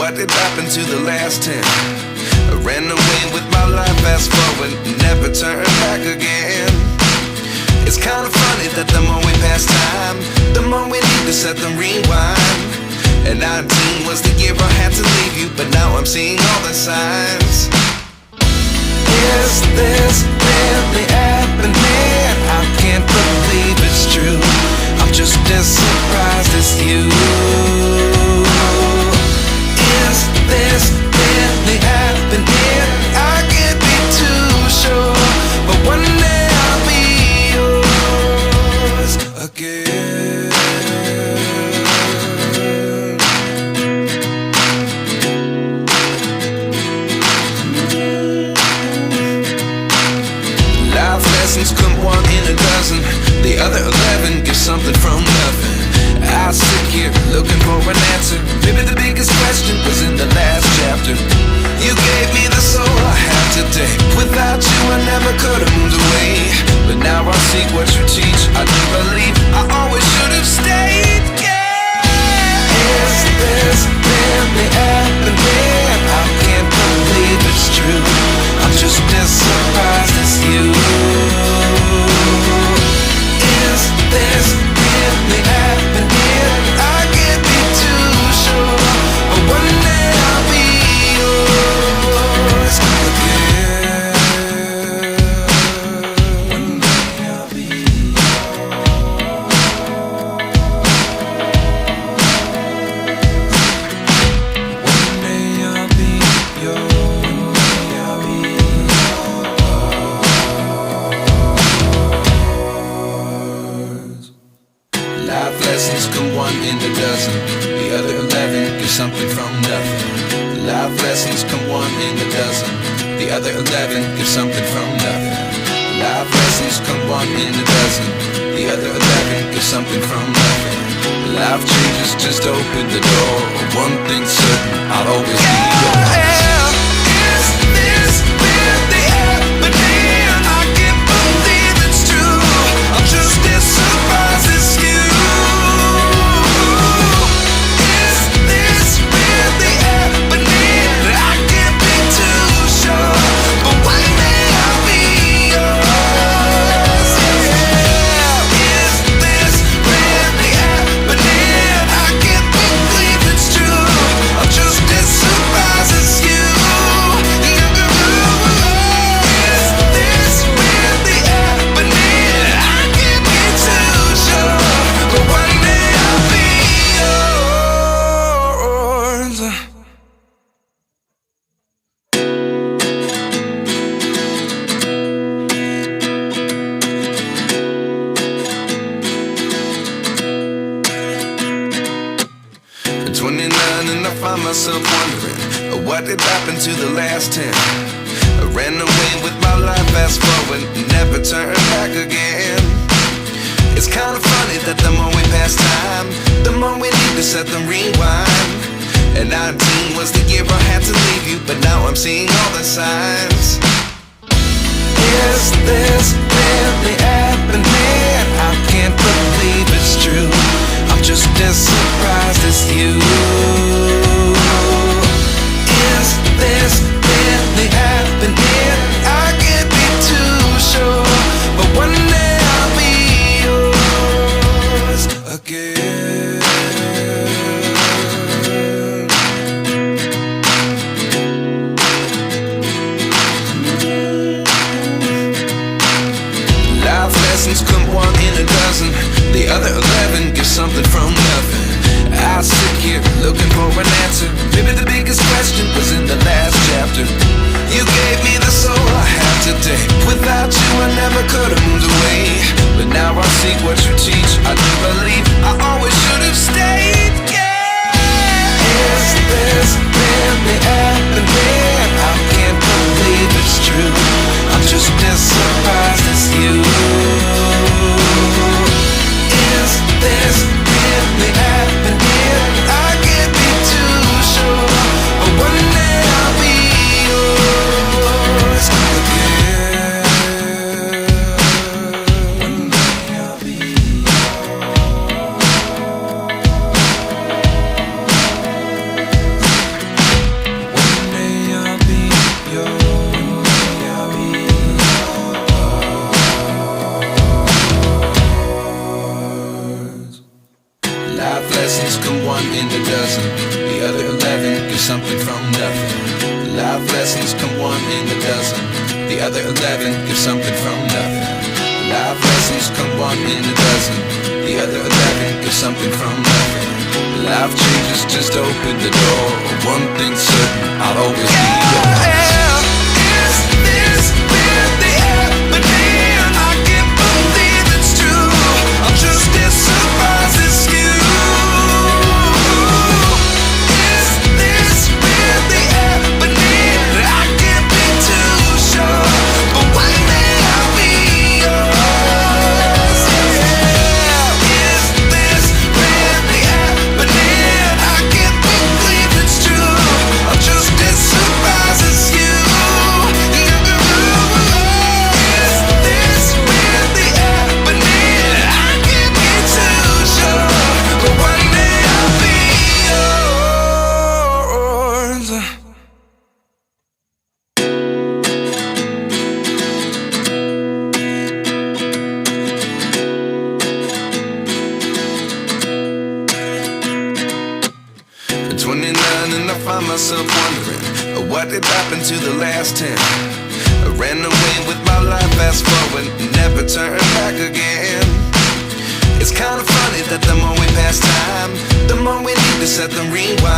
What did happen to the last 10? I ran away with my life, fast forward, never turn back again. It's kind of funny that the more we pass time, the more we need to set them rewind. And 19 was the year I had to leave you, but now I'm seeing all the signs. Is this really happening? I can't believe it's true. I'm just as surprised as you. Is this really happening? I can't be too sure, but one day I'll be yours again. Life lessons come one in a dozen. The other 11 give something from nothing. I sit here looking for an answer. Maybe the biggest question was in the last chapter. You gave me the soul I have today. Without you I never could have moved away. But now I see what you teach. I do believe I always should have stayed. Yeah. Is this really happening? I can't believe it's true. I'm just as surprised as you. Is this really happening? I can't be too sure, but one day I'll be yours again. One day I'll be yours. One day I'll be yours. I'll be yours. Life lessons come one in a dozen. The other 11 give something from nothing. Life lessons come one in a dozen. The other 11 give something from nothing. Life lessons come one in a dozen. The other 11 give something from nothing. Life changes, just open the door. One thing's certain, I'll always be yours. Is this really happening? I can't believe it's true. I'm just as surprised as you. Myself wondering what did happen to the last 10. I ran away with my life, fast forward, never turn back again. It's kind of funny that the more we pass time, the more we need to set them rewind. And 19 was the year I had to leave you, but now I'm seeing all the signs. Is this really happening? I can't believe it's true. I'm just as surprised as you. Is this really happening? I can't be too sure, but one day I'll be yours again. Life lessons come one in a dozen. The other 11 give something from nothing. I sit here looking for an get something from nothing. Life lessons come one in a dozen. The other 11 get something from nothing. Life lessons come one in a dozen. The other 11 get something from nothing. Life changes, just open the door. One thing's certain, I'll always be yours. Is this really happening? I can't believe it's true. I'm just as surprised as you. Is this really happening? I can't be too sure, but one day I'll be yours. Is this really happening? I can't believe it's true. I'm just as surprised as you. Is this really happening? I can't be too sure, but one day I'll be yours. At 29 and I find myself wondering what did happen to the last 10. I ran away with my life, fast forward, never turn back again. It's kinda funny that the more we pass time, the more we need to set the rewind.